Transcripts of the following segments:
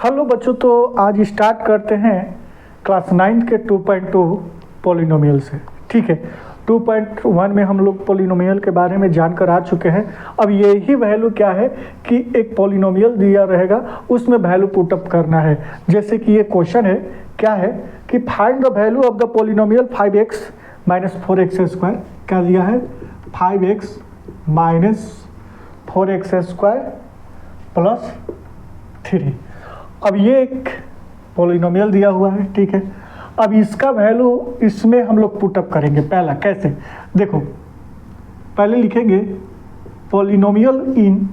Hello बच्चों, तो आज स्टार्ट करते हैं क्लास 9 के 2.2 पॉलिनोमियल से। ठीक है, 2.1 में हम लोग पॉलिनोमियल के बारे में जानकर आ चुके हैं। अब यही वैल्यू क्या है कि एक पॉलिनोमियल दिया रहेगा, उसमें वैल्यू पुटअप करना है। जैसे कि ये क्वेश्चन है, क्या है कि find the value of the polynomial 5x - 4x²। क्या दिया है? 5x - 4x² + 3। अब ये एक पॉलिनोमियल दिया हुआ है, ठीक है। अब इसका वैल्यू इसमें हम लोग पुटअप करेंगे। पहला कैसे, देखो पहले लिखेंगे पॉलिनोमियल इन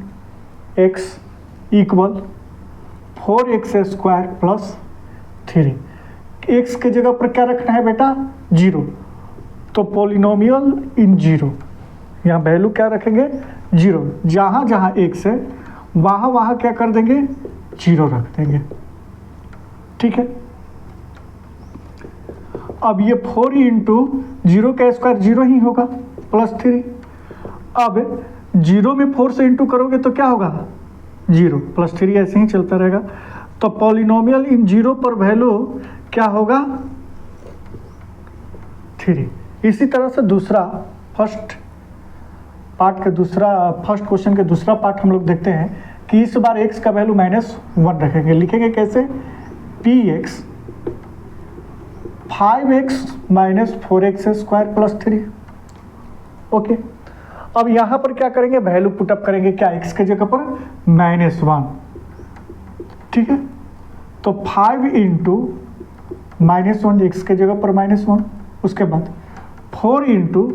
x = 4x² + 3। x के जगह पर क्या रखना है बेटा? 0। तो पॉलिनोमियल इन 0, यहाँ वैल्यू क्या रखेंगे? 0। जहाँ जहाँ x है वहाँ वहाँ क्या कर देंगे? 0 रख देंगे, ठीक है। अब ये 4 × 0 का स्क्वायर 0 ही होगा +3। अब 0 में 4 से इंटू करोगे तो क्या होगा? 0 +3 ऐसे ही चलता रहेगा। तो पॉलिनोमियल इन 0 पर वैल्यू क्या होगा? 3। इसी तरह से दूसरा फर्स्ट क्वेश्चन के दूसरा पार्ट हम लोग देखते हैं कि इस बार x का वैल्यू -1 रखेंगे। लिखेंगे कैसे? px 5x - 4x² + 3। ओके, अब यहाँ पर क्या करेंगे? वैल्यू पुटअप करेंगे। क्या? x के जगह पर -1, ठीक है। तो 5 × -1, x के जगह पर -1, उसके बाद 4 ×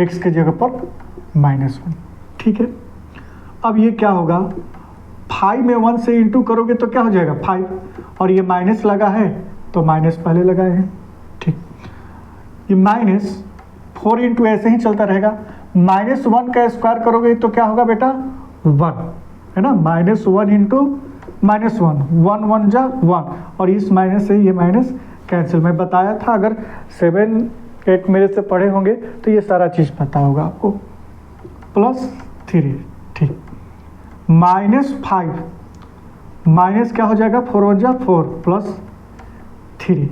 x के जगह पर -1, ठीक है। अब ये क्या होगा? 5 में 1 से इंटू करोगे तो क्या हो जाएगा? 5, और ये माइनस लगा है तो माइनस पहले लगाए हैं, ठीक। ये -4 × ऐसे ही चलता रहेगा। -1 का स्क्वायर करोगे तो क्या होगा बेटा? 1, है ना। -1 × -1, 1 1 जा 1, और इस माइनस से ये माइनस कैंसिल। मैं बताया था, अगर 7 8 मेरे से पढ़े होंगे तो ये सारा चीज़ पता होगा आपको। +3, ठीक। -5 माइनस क्या हो जाएगा? 4 1 जा 4 +3।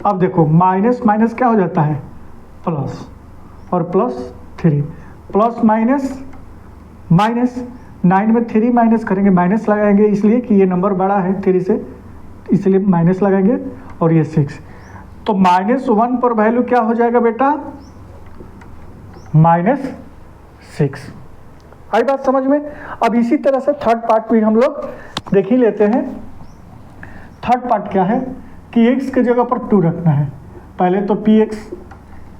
अब देखो माइनस माइनस क्या हो जाता है? प्लस, और +3 प्लस माइनस माइनस। 9 में 3 माइनस करेंगे, माइनस लगाएंगे इसलिए कि ये नंबर बड़ा है 3 से, इसलिए माइनस लगाएंगे, और ये 6। तो -1 पर वैल्यू क्या हो जाएगा बेटा? -6। आई बात समझ में? अब इसी तरह से थर्ड पार्ट भी हम लोग देख ही लेते हैं। थर्ड पार्ट क्या है कि x के जगह पर 2 रखना है। पहले तो px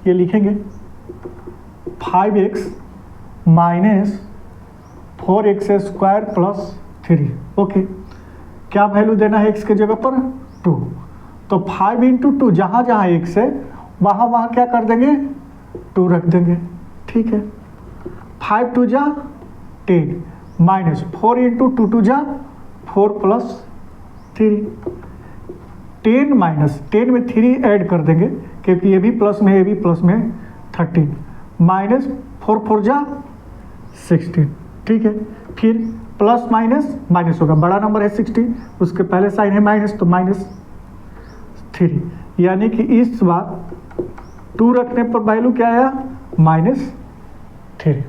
ये लिखेंगे 5x - 4x² + 3। ओके, क्या वैल्यू देना है x के जगह पर? 2। तो 5 × 2, जहाँ जहाँ x है वहाँ वहाँ क्या कर देंगे? 2 रख देंगे, ठीक है। 5 2 जा 10, -4 × 2 2 जा 4 + 3। 10 -10 में 3 ऐड कर देंगे क्योंकि ये भी प्लस में, ये भी प्लस में, 13 -4 4 जा 16, ठीक है। फिर प्लस माइनस होगा, बड़ा नंबर है 16, उसके पहले साइन है माइनस, तो -3। यानी कि इस बार 2 रखने पर वैल्यू क्या आया? -3।